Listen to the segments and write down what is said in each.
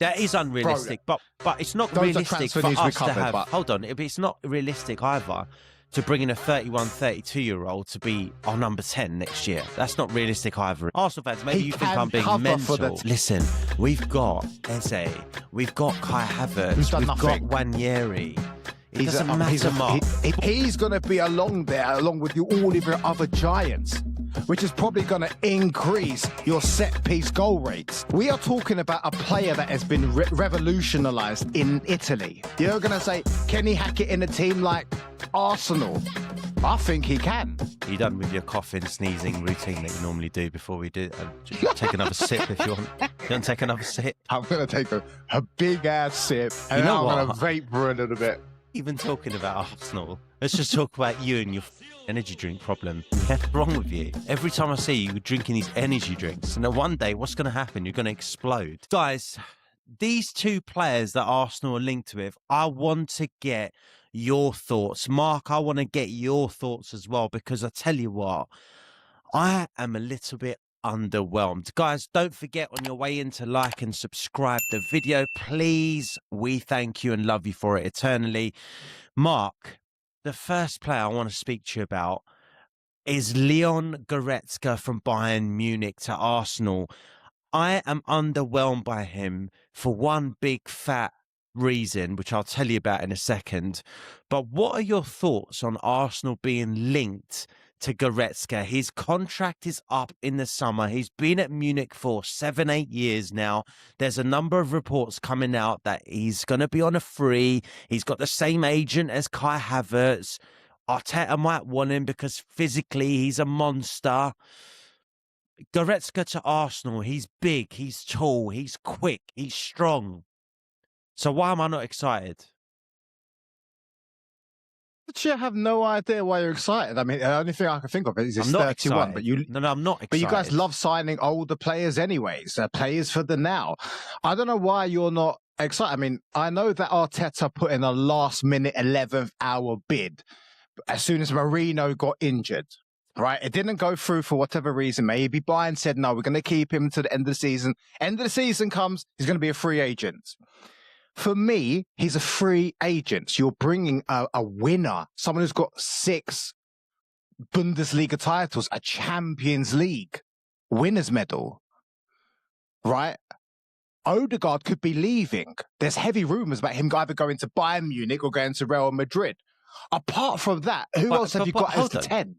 That is unrealistic, but it's not Those are realistic transfer for news we us to covered, have. but- Hold on, it's not realistic either to bring in a 31, 32-year-old to be our number 10 next year. That's not realistic either. Arsenal fans, maybe you think I'm being mental. Listen, we've got Eze, we've got Kai Havertz, we've got Nwaneri. It doesn't matter, Mark. He's going to be along there, along with all of your other giants, which is probably going to increase your set-piece goal rates. We are talking about a player that has been revolutionised in Italy. You're going to say, can he hack it in a team like Arsenal? I think he can. You done with your coughing, sneezing routine that you normally do before we do? Take another sip if you want. You want to take another sip? I'm going to take a big-ass sip, and I'm going to vape for a little bit. Even talking about Arsenal, let's just talk about you and your energy drink problem. What's wrong with you? Every time I see you drinking these energy drinks, and then one day, what's going to happen? You're going to explode. Guys, these two players that Arsenal are linked with, I want to get your thoughts. Mark, I want to get your thoughts as well, because I tell you what, I am a little bit underwhelmed. Guys, don't forget on your way in to like and subscribe the video, please. We thank you and love you for it eternally. Mark, the first player I want to speak to you about is Leon Goretzka from Bayern Munich to Arsenal. I am underwhelmed by him for one big fat reason, which I'll tell you about in a second. But what are your thoughts on Arsenal being linked to Goretzka? His contract is up in the summer. He's been at Munich for 7-8 years now. There's a number of reports coming out that he's going to be on a free. He's got the same agent as Kai Havertz. Arteta might want him because physically he's a monster. Goretzka to Arsenal, he's big, he's tall, he's quick, he's strong. So why am I not excited? You have no idea why you're excited. I mean, the only thing I can think of is he's 31. Excited. But you, no, I'm not excited. But you guys love signing older players anyways, players for the now. I don't know why you're not excited. I mean, I know that Arteta put in a last-minute 11th hour bid as soon as Marino got injured. Right, it didn't go through for whatever reason. Maybe Bayern said, no, we're going to keep him to the end of the season. End of the season comes, he's going to be a free agent. For me, he's a free agent. So you're bringing a winner, someone who's got 6 Bundesliga titles, a Champions League winner's medal, right? Odegaard could be leaving. There's heavy rumours about him either going to Bayern Munich or going to Real Madrid. Apart from that, who else have you got as the 10?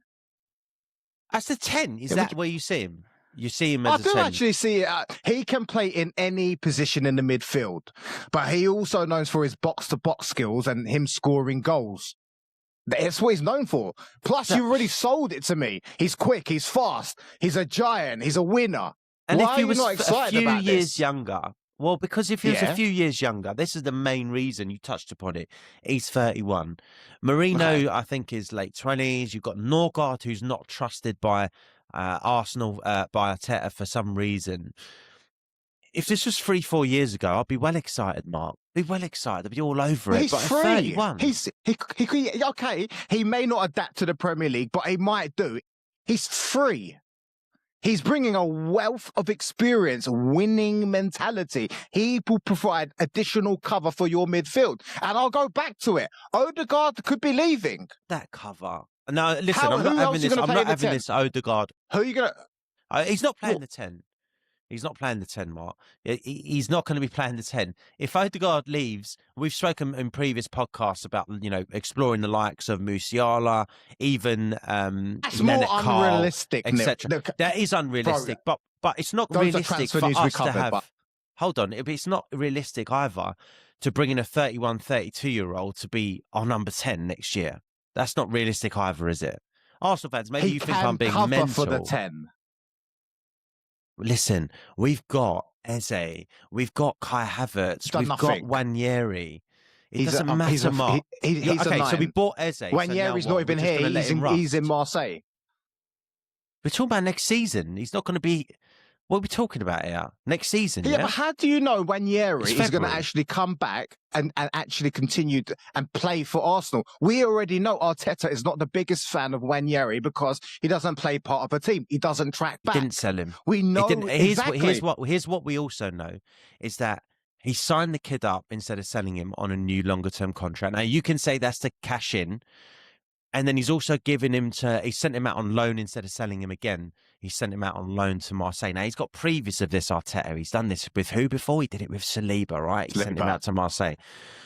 As the 10? Is that where you see him? You see him as a 10? I do actually see it. He can play in any position in the midfield, but he also known for his box-to-box skills and him scoring goals. That's what he's known for. Plus, you already sold it to me. He's quick, he's fast, he's a giant, he's a winner. And why if he are was you not excited about a few years younger, well, because if he was a few years younger, this is the main reason, you touched upon it. He's 31. Marino, I think, is late 20s. You've got Norgard, who's not trusted by Arsenal, by Arteta for some reason. If this was 3-4 years ago, I'd be well excited, Mark. I'd be well excited. I'd be all over it. He's but free. 31. Okay, he may not adapt to the Premier League, but he might do. He's free. He's bringing a wealth of experience, winning mentality. He will provide additional cover for your midfield. And I'll go back to it. Odegaard could be leaving. That cover. No, listen, I'm not having this. I'm not having this Odegaard. Who are you going to... He's not playing the 10. He's not playing the 10, Mark. He's not going to be playing the 10. If Odegaard leaves, we've spoken in previous podcasts about, exploring the likes of Musiala, even that's more unrealistic, etc. That is unrealistic, but it's not realistic for us to have. Hold on, it's not realistic either to bring in a 31, 32-year-old to be our number 10 next year. That's not realistic either, is it? Arsenal fans, maybe you think I'm being mental. For the 10. Listen, we've got Eze, we've got Kai Havertz, we've got Nwaneri. It doesn't matter, Mark. Okay, so we bought Eze. Nwaneri's not even here. He's in Marseille. We're talking about next season. He's not going to be... What are we talking about here? Next season, yeah? But how do you know Nwaneri is going to actually come back and actually continue and play for Arsenal? We already know Arteta is not the biggest fan of Nwaneri because he doesn't play part of a team. He doesn't track back. He didn't sell him. We know exactly. Here's what we also know is that He signed the kid up instead of selling him on a new longer-term contract. Now, you can say that's to cash in. And then he's also given him he sent him out on loan instead of selling him again. He sent him out on loan to Marseille. Now, he's got previous of this, Arteta. He's done this with who before? He did it with Saliba, right? He sent him out to Marseille.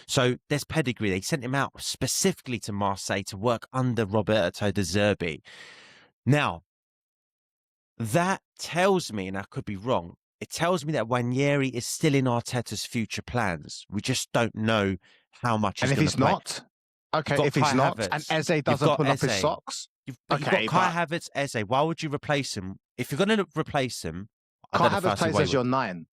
So there's pedigree. They sent him out specifically to Marseille to work under Roberto De Zerbi. Now, that tells me, and I could be wrong, it tells me that Ranieri is still in Arteta's future plans. We just don't know how much he's going to play. And if he's not? Okay, if he's not, and Eze doesn't pull up his socks. You've got Kai Havertz, Eze. Why would you replace him? If you're going to replace him, Kai Havertz plays as your 9.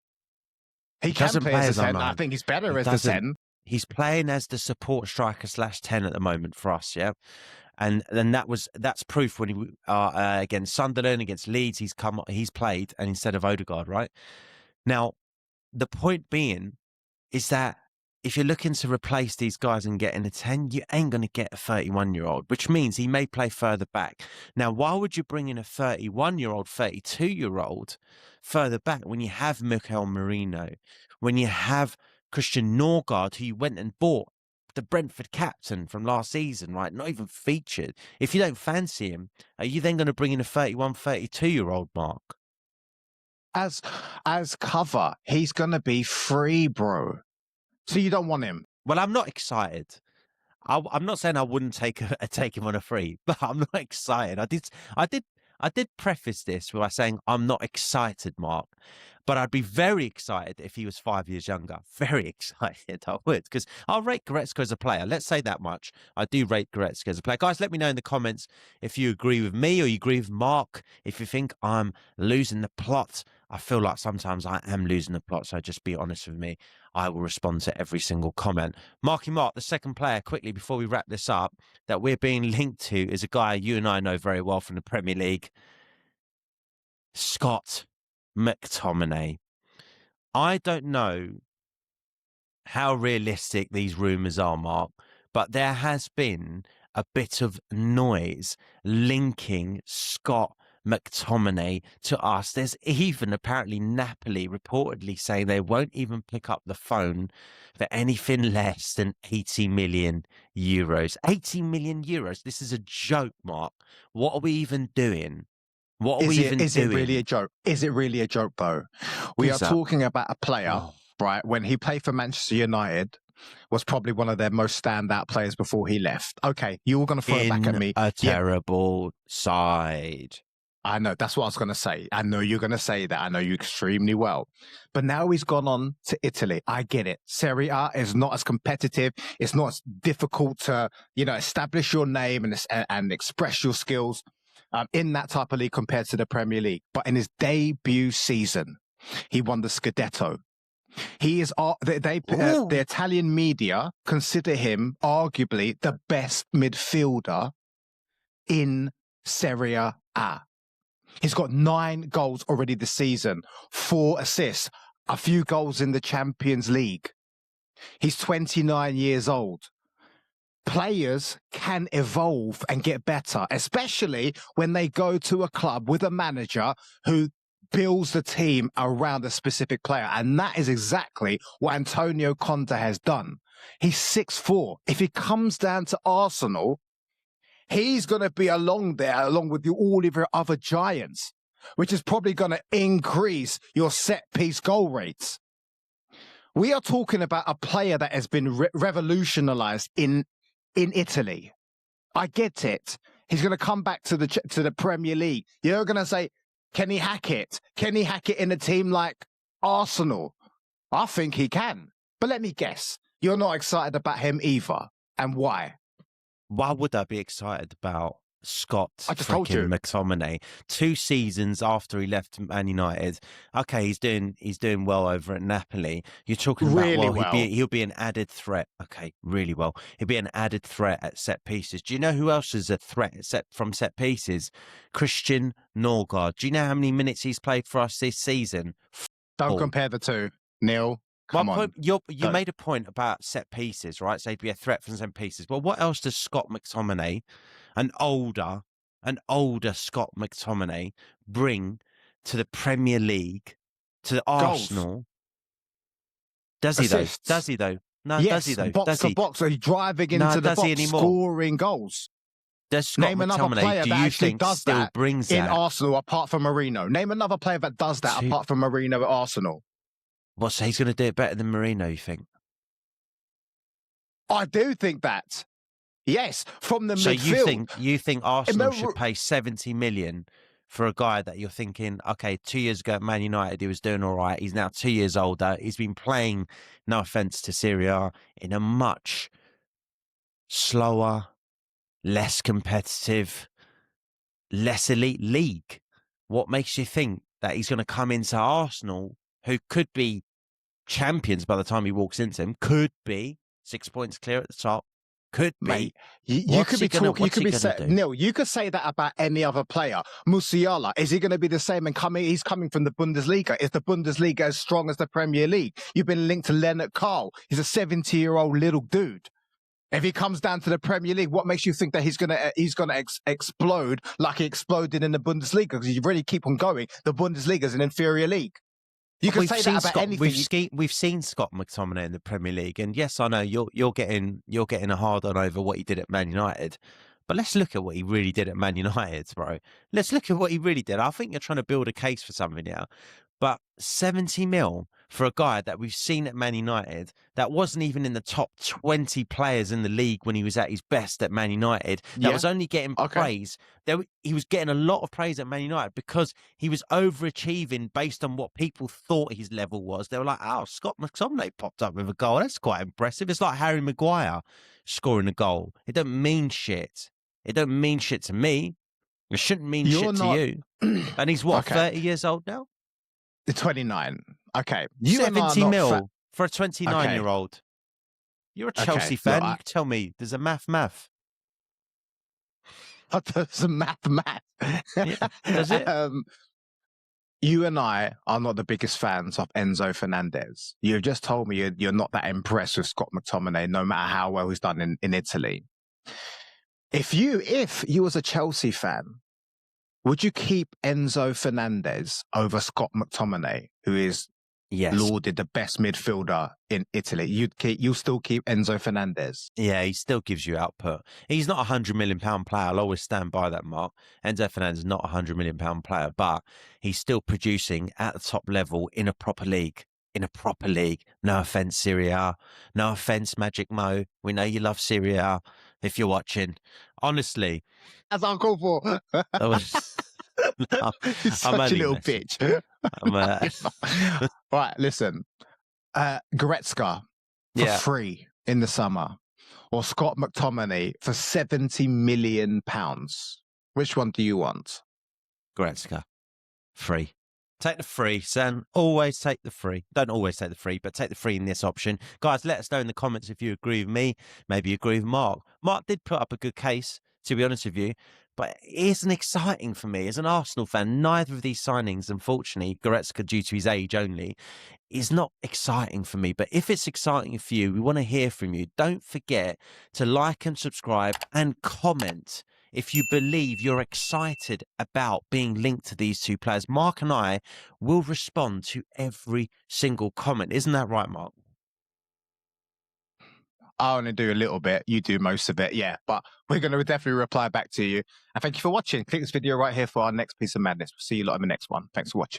He can play as a 10. I think he's better as the 10. He's playing as the support striker /10 at the moment for us, yeah. And then that's proof when he against Sunderland, against Leeds, he's played, and instead of Odegaard, right? Now, the point being is that if you're looking to replace these guys and get in a 10, you ain't going to get a 31-year-old, which means he may play further back. Now, why would you bring in a 31-year-old, 32-year-old further back when you have Mikel Merino, when you have Christian Norgard, who you went and bought, the Brentford captain from last season, right? Not even featured. If you don't fancy him, are you then going to bring in a 31, 32-year-old, Mark? As cover, he's going to be free, bro. So you don't want him? Well, I'm not excited. I'm not saying I wouldn't take him on a free, but I'm not excited. I did preface this by saying I'm not excited, Mark, but I'd be very excited if he was 5 years younger. Very excited, I would, because I'll rate Goretzka as a player. Let's say that much. I do rate Goretzka as a player. Guys, let me know in the comments if you agree with me or you agree with Mark. If you think I'm losing the plot, I feel like sometimes I am losing the plot, so just be honest with me. I will respond to every single comment. Marky Mark, the second player, quickly before we wrap this up, that we're being linked to is a guy you and I know very well from the Premier League, Scott McTominay. I don't know how realistic these rumours are, Mark, but there has been a bit of noise linking Scott McTominay to us. There's even apparently Napoli reportedly saying they won't even pick up the phone for anything less than 80 million euros. 80 million euros. This is a joke, Mark. What are we even doing? What are we even doing? Is it really a joke? Is it really a joke, though? We are talking about a player, right? When he played for Manchester United, was probably one of their most standout players before he left. Okay, you were going to throw it back at me. A terrible side. I know, that's what I was going to say. I know you're going to say that. I know you extremely well. But now he's gone on to Italy. I get it. Serie A is not as competitive. It's not as difficult to, establish your name and express your skills in that type of league compared to the Premier League. But in his debut season, he won the Scudetto. He is the Italian media consider him arguably the best midfielder in Serie A. He's got 9 goals already this season, 4 assists, a few goals in the Champions League. He's 29 years old. Players can evolve and get better, especially when they go to a club with a manager who builds the team around a specific player. And that is exactly what Antonio Conte has done. He's 6'4". If he comes down to Arsenal, he's going to be along there, along with all of your other giants, which is probably going to increase your set-piece goal rates. We are talking about a player that has been revolutionized in Italy. I get it. He's going to come back to the Premier League. You're going to say, can he hack it? Can he hack it in a team like Arsenal? I think he can. But let me guess, you're not excited about him either. And why? Why would I be excited about Scott I just told you. McTominay 2 seasons after he left Man United? Okay, he's doing well over at Napoli. You're talking really about he'll be an added threat. Okay, really well. He'll be an added threat at set pieces. Do you know who else is a threat from set pieces? Christian Norgard. Do you know how many minutes he's played for us this season? Don't compare the two, Neil. Come on. You made a point about set pieces, right? So he'd be a threat from set pieces. Well, what else does Scott McTominay, an older Scott McTominay, bring to the Premier League, to the Arsenal? Does he though? assists. Does he though? No, Yes, does he though? box Does to he? box. So he's driving No, into the does he box, anymore? scoring goals. Does Scott Name another player McTominay, do that you actually think, does still that brings in that? Arsenal apart from Marino. Name another player that does that apart from Marino at Arsenal. What, so he's going to do it better than Marino, you think? I do think that. Yes, from the So midfield. you think Arsenal should pay 70 million for a guy that you're thinking, okay, 2 years ago at Man United, he was doing all right. He's now 2 years older. He's been playing, no offence to Serie A, in a much slower, less competitive, less elite league. What makes you think that he's going to come into Arsenal, who could be champions by the time he walks into them, could be 6 points clear at the top, could be. Mate, you could be talking. You could be Neil. You could say that about any other player. Musiala, is he going to be the same? And he's coming from the Bundesliga. Is the Bundesliga as strong as the Premier League? You've been linked to Leonard Carl. He's a 70-year-old little dude. If he comes down to the Premier League, what makes you think that he's gonna explode like he exploded in the Bundesliga? Because you really keep on going. The Bundesliga is an inferior league. You can say that about anything. We've seen Scott McTominay in the Premier League, and yes, I know you're getting a hard on over what he did at Man United, but let's look at what he really did at Man United, bro. Let's look at what he really did. I think you're trying to build a case for something now, but 70 mil for a guy that we've seen at Man United that wasn't even in the top 20 players in the league when he was at his best at Man United, that was only getting praise. He was getting a lot of praise at Man United because he was overachieving based on what people thought his level was. They were like, oh, Scott McTominay popped up with a goal. That's quite impressive. It's like Harry Maguire scoring a goal. It don't mean shit. It don't mean shit to me. It shouldn't mean shit to you. And he's what, 30 years old now? 29. Okay. 70 mil for a 29-year-old. You're a Chelsea fan. You can tell me there's a math. There's a math. Yeah, does it? You and I are not the biggest fans of Enzo Fernandez. You've just told me you're not that impressed with Scott McTominay, no matter how well he's done in Italy. If you was a Chelsea fan, would you keep Enzo Fernandez over Scott McTominay, who is lauded the best midfielder in Italy? You'll still keep Enzo Fernandez? Yeah, he still gives you output. He's not £100 million player. I'll always stand by that, Mark. Enzo Fernandez is not £100 million player, but he's still producing at the top level in a proper league. No offence, Serie A. No offence, Magic Mo. We know you love Serie A if you're watching. Honestly. That's uncalled for. He's such a little bitch. Right, listen. Goretzka for free in the summer, or Scott McTominay for £70 million. Which one do you want? Goretzka. Free. Take the free, son. Always take the free. Don't always take the free, but take the free in this option. Guys, let us know in the comments if you agree with me. Maybe you agree with Mark. Mark did put up a good case, to be honest with you, but it isn't exciting for me. As an Arsenal fan, neither of these signings, unfortunately, Goretzka due to his age only, is not exciting for me. But if it's exciting for you, we want to hear from you. Don't forget to like and subscribe and comment if you believe you're excited about being linked to these two players. Mark and I will respond to every single comment. Isn't that right, Mark? I only do a little bit. You do most of it, yeah. But we're going to definitely reply back to you. And thank you for watching. Click this video right here for our next piece of madness. We'll see you lot in the next one. Thanks for watching.